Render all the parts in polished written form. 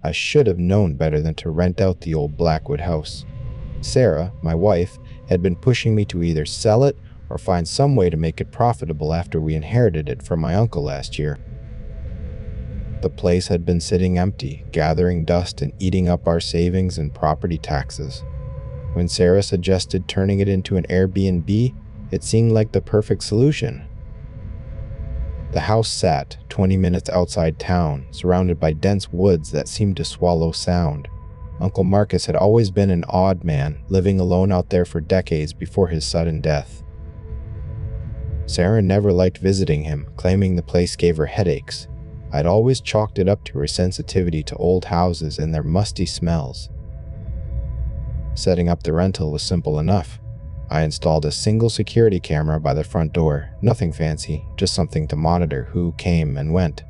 I should have known better than to rent out the old Blackwood house. Sarah, my wife, had been pushing me to either sell it or find some way to make it profitable after we inherited it from my uncle last year. The place had been sitting empty, gathering dust and eating up our savings and property taxes. When Sarah suggested turning it into an Airbnb, it seemed like the perfect solution. The house sat 20 minutes outside town, surrounded by dense woods that seemed to swallow sound. Uncle Marcus had always been an odd man, living alone out there for decades before his sudden death. Sarah never liked visiting him, claiming the place gave her headaches. I'd always chalked it up to her sensitivity to old houses and their musty smells. Setting up the rental was simple enough. I installed a single security camera by the front door, nothing fancy, just something to monitor who came and went.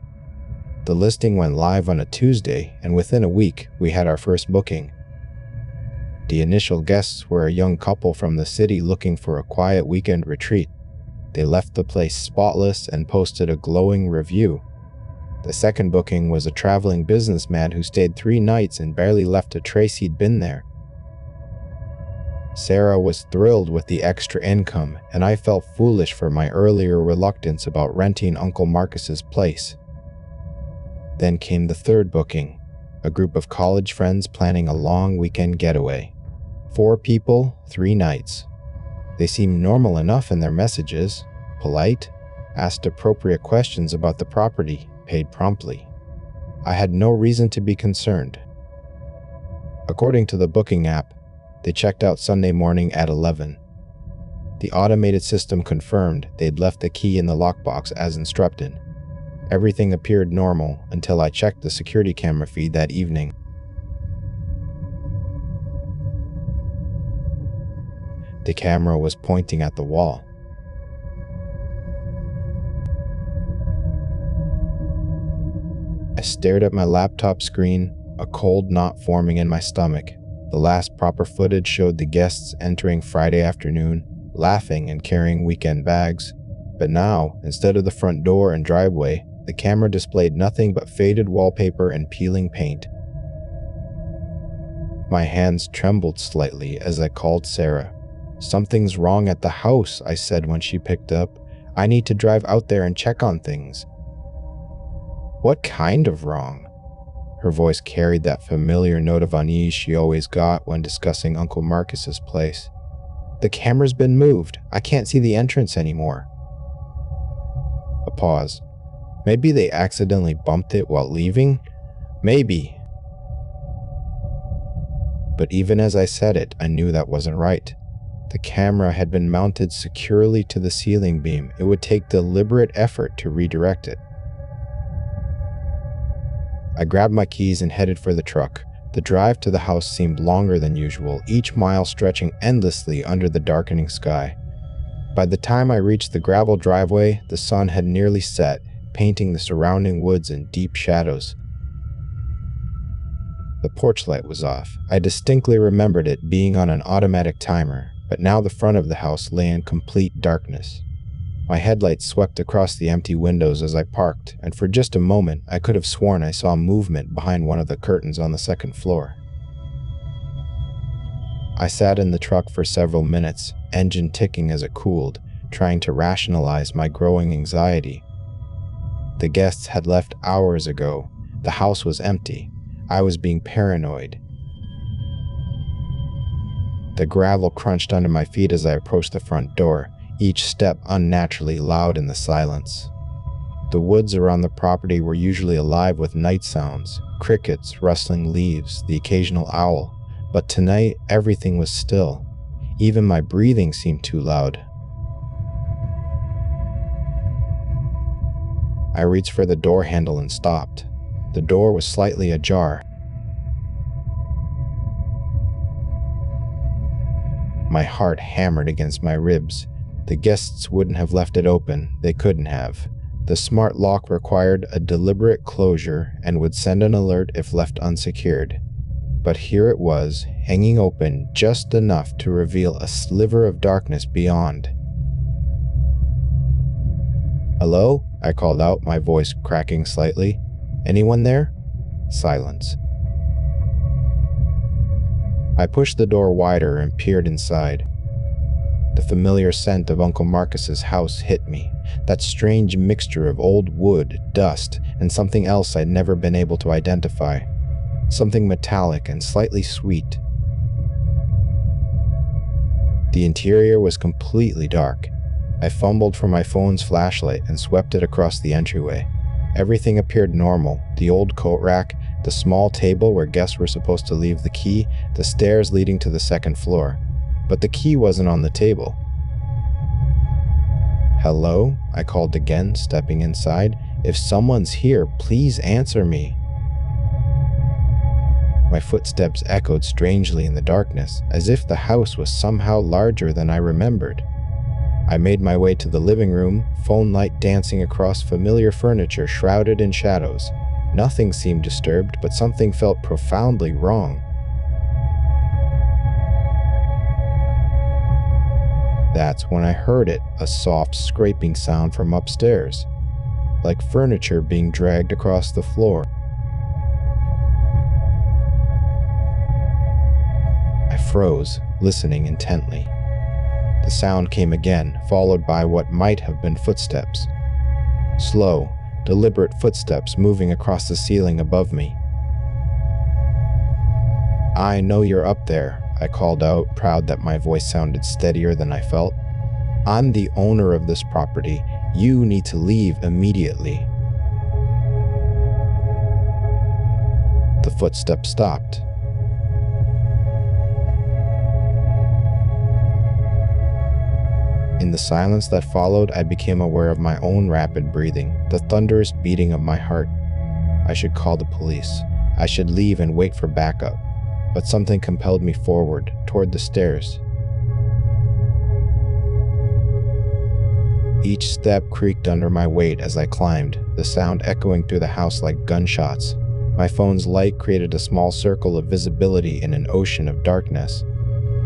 The listing went live on a Tuesday, and within a week, we had our first booking. The initial guests were a young couple from the city looking for a quiet weekend retreat. They left the place spotless and posted a glowing review. The second booking was a traveling businessman who stayed 3 nights and barely left a trace he'd been there. Sarah was thrilled with the extra income, and I felt foolish for my earlier reluctance about renting Uncle Marcus's place. Then came the third booking, a group of college friends planning a long weekend getaway. 4 people, 3 nights. They seemed normal enough in their messages, polite, asked appropriate questions about the property, paid promptly. I had no reason to be concerned. According to the booking app, they checked out Sunday morning at 11. The automated system confirmed they'd left the key in the lockbox as instructed. Everything appeared normal until I checked the security camera feed that evening. The camera was pointing at the wall. I stared at my laptop screen, a cold knot forming in my stomach. The last proper footage showed the guests entering Friday afternoon, laughing and carrying weekend bags. But now, instead of the front door and driveway, the camera displayed nothing but faded wallpaper and peeling paint. My hands trembled slightly as I called Sarah. "Something's wrong at the house," I said when she picked up. "I need to drive out there and check on things." "What kind of wrong?" Her voice carried that familiar note of unease she always got when discussing Uncle Marcus's place. "The camera's been moved. I can't see the entrance anymore." A pause. Maybe they accidentally bumped it while leaving? Maybe. But even as I said it, I knew that wasn't right. The camera had been mounted securely to the ceiling beam. It would take deliberate effort to redirect it. I grabbed my keys and headed for the truck. The drive to the house seemed longer than usual, each mile stretching endlessly under the darkening sky. By the time I reached the gravel driveway, the sun had nearly set, painting the surrounding woods in deep shadows. The porch light was off. I distinctly remembered it being on an automatic timer, but now the front of the house lay in complete darkness. My headlights swept across the empty windows as I parked, and for just a moment, I could have sworn I saw movement behind one of the curtains on the second floor. I sat in the truck for several minutes, engine ticking as it cooled, trying to rationalize my growing anxiety. The guests had left hours ago. The house was empty. I was being paranoid. The gravel crunched under my feet as I approached the front door, each step unnaturally loud in the silence. The woods around the property were usually alive with night sounds, crickets, rustling leaves, the occasional owl, but tonight everything was still. Even my breathing seemed too loud. I reached for the door handle and stopped. The door was slightly ajar. My heart hammered against my ribs. The guests wouldn't have left it open. They couldn't have. The smart lock required a deliberate closure and would send an alert if left unsecured. But here it was, hanging open just enough to reveal a sliver of darkness beyond. "Hello?" I called out, my voice cracking slightly. "Anyone there?" Silence. I pushed the door wider and peered inside. The familiar scent of Uncle Marcus's house hit me, that strange mixture of old wood, dust, and something else I'd never been able to identify. Something metallic and slightly sweet. The interior was completely dark. I fumbled for my phone's flashlight and swept it across the entryway. Everything appeared normal: the old coat rack, the small table where guests were supposed to leave the key, the stairs leading to the second floor. But the key wasn't on the table. "Hello?" I called again, stepping inside. "If someone's here, please answer me." My footsteps echoed strangely in the darkness, as if the house was somehow larger than I remembered. I made my way to the living room, phone light dancing across familiar furniture shrouded in shadows. Nothing seemed disturbed, but something felt profoundly wrong. That's when I heard it, a soft scraping sound from upstairs, like furniture being dragged across the floor. I froze, listening intently. The sound came again, followed by what might have been footsteps. Slow, deliberate footsteps moving across the ceiling above me. "I know you're up there," I called out, proud that my voice sounded steadier than I felt. "I'm the owner of this property. You need to leave immediately." The footsteps stopped. In the silence that followed, I became aware of my own rapid breathing, the thunderous beating of my heart. I should call the police. I should leave and wait for backup. But something compelled me forward, toward the stairs. Each step creaked under my weight as I climbed, the sound echoing through the house like gunshots. My phone's light created a small circle of visibility in an ocean of darkness.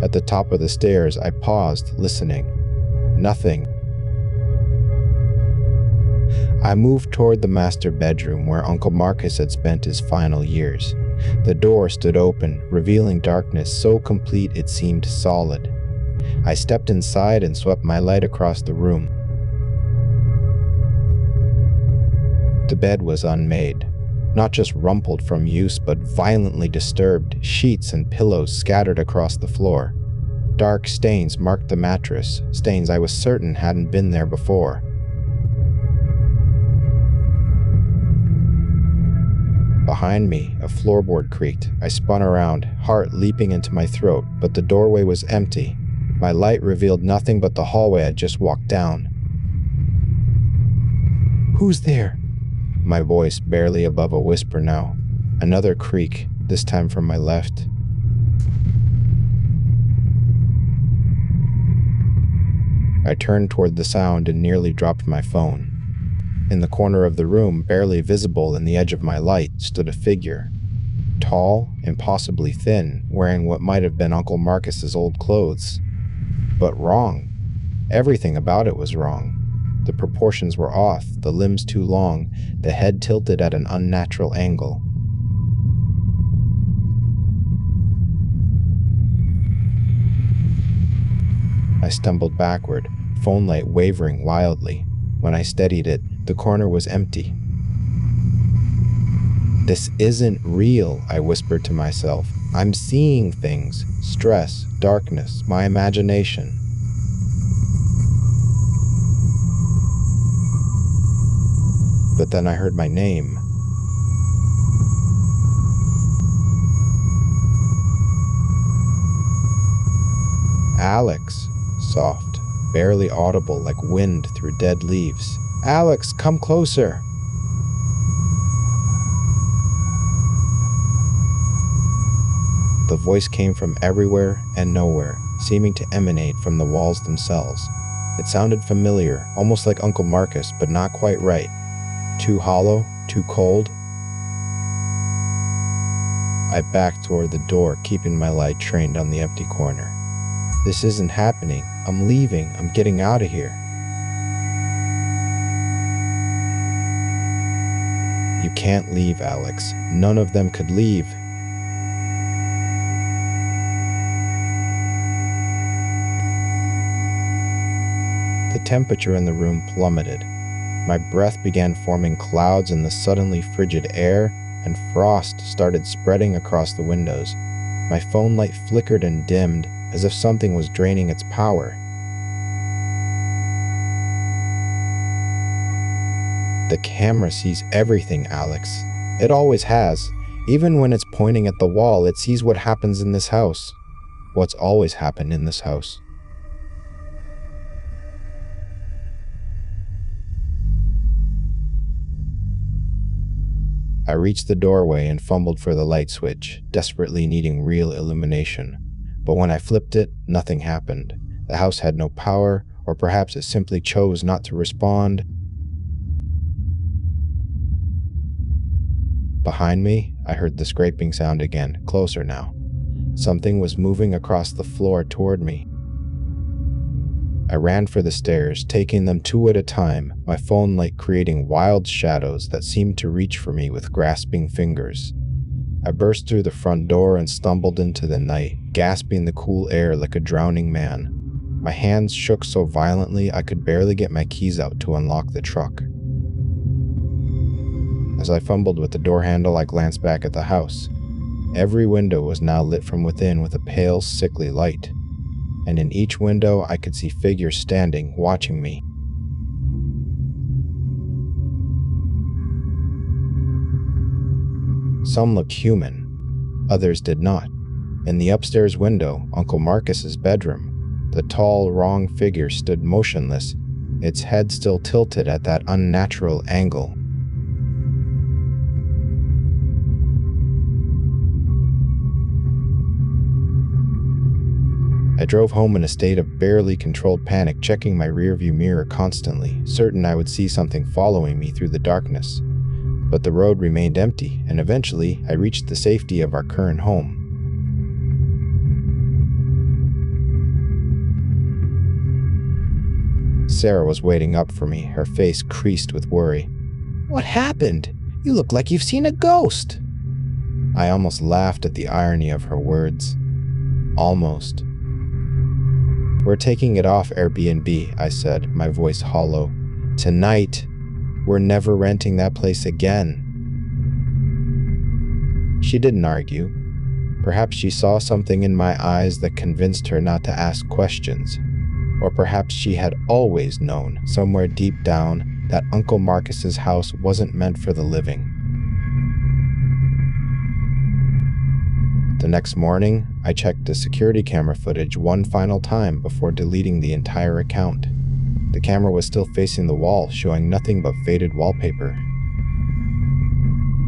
At the top of the stairs, I paused, listening. Nothing. I moved toward the master bedroom where Uncle Marcus had spent his final years. The door stood open, revealing darkness so complete it seemed solid. I stepped inside and swept my light across the room. The bed was unmade, not just rumpled from use, but violently disturbed, sheets and pillows scattered across the floor. Dark stains marked the mattress, stains I was certain hadn't been there before. Behind me, a floorboard creaked. I spun around, heart leaping into my throat, but the doorway was empty. My light revealed nothing but the hallway I'd just walked down. "Who's there?" My voice barely above a whisper now. Another creak, this time from my left. I turned toward the sound and nearly dropped my phone. In the corner of the room, barely visible in the edge of my light, stood a figure. Tall, impossibly thin, wearing what might have been Uncle Marcus's old clothes. But wrong. Everything about it was wrong. The proportions were off, the limbs too long, the head tilted at an unnatural angle. I stumbled backward, phone light wavering wildly. When I steadied it, the corner was empty. "This isn't real," I whispered to myself. "I'm seeing things. Stress, darkness, my imagination." But then I heard my name. "Alex," soft, barely audible like wind through dead leaves. "Alex, come closer." The voice came from everywhere and nowhere, seeming to emanate from the walls themselves. It sounded familiar, almost like Uncle Marcus, but not quite right. Too hollow, too cold. I backed toward the door, keeping my light trained on the empty corner. "This isn't happening. I'm leaving. I'm getting out of here." "You can't leave, Alex. None of them could leave." temperature in the room plummeted. My breath began forming clouds in the suddenly frigid air, and frost started spreading across the windows. My phone light flickered and dimmed, as if something was draining its power. The camera sees everything, Alex. It always has. Even when it's pointing at the wall, it sees what happens in this house. What's always happened in this house. I reached the doorway and fumbled for the light switch, desperately needing real illumination. But when I flipped it, nothing happened. The house had no power, or perhaps it simply chose not to respond. Behind me, I heard the scraping sound again, closer now. Something was moving across the floor toward me. I ran for the stairs, taking them two at a time, my phone light creating wild shadows that seemed to reach for me with grasping fingers. I burst through the front door and stumbled into the night, gasping the cool air like a drowning man. My hands shook so violently I could barely get my keys out to unlock the truck. As I fumbled with the door handle, I glanced back at the house. Every window was now lit from within with a pale, sickly light. And in each window, I could see figures standing, watching me. Some looked human, others did not. In the upstairs window, Uncle Marcus's bedroom, the tall, wrong figure stood motionless, its head still tilted at that unnatural angle. I drove home in a state of barely controlled panic, checking my rearview mirror constantly, certain I would see something following me through the darkness. But the road remained empty, and eventually I reached the safety of our current home. Sarah was waiting up for me, her face creased with worry. "What happened? You look like you've seen a ghost." I almost laughed at the irony of her words. Almost. "We're taking it off AirBnB," I said, my voice hollow. "Tonight, we're never renting that place again." She didn't argue. Perhaps she saw something in my eyes that convinced her not to ask questions. Or perhaps she had always known, somewhere deep down, that Uncle Marcus's house wasn't meant for the living. The next morning, I checked the security camera footage one final time before deleting the entire account. The camera was still facing the wall, showing nothing but faded wallpaper.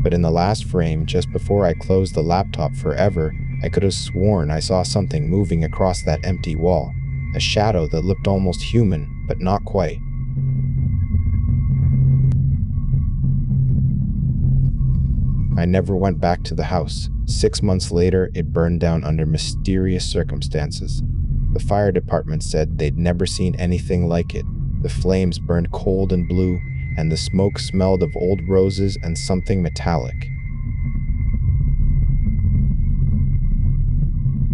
But in the last frame, just before I closed the laptop forever, I could have sworn I saw something moving across that empty wall, a shadow that looked almost human, but not quite. I never went back to the house. 6 months later, it burned down under mysterious circumstances. The fire department said they'd never seen anything like it. The flames burned cold and blue, and the smoke smelled of old roses and something metallic.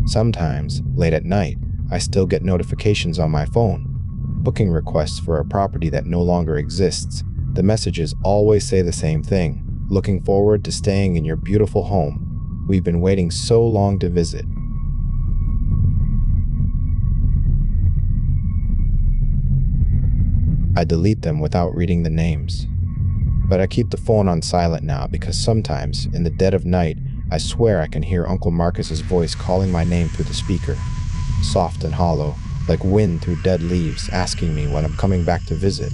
Sometimes, late at night, I still get notifications on my phone. Booking requests for a property that no longer exists. The messages always say the same thing. Looking forward to staying in your beautiful home. We've been waiting so long to visit. I delete them without reading the names. But I keep the phone on silent now because sometimes, in the dead of night, I swear I can hear Uncle Marcus's voice calling my name through the speaker. Soft and hollow, like wind through dead leaves, asking me when I'm coming back to visit.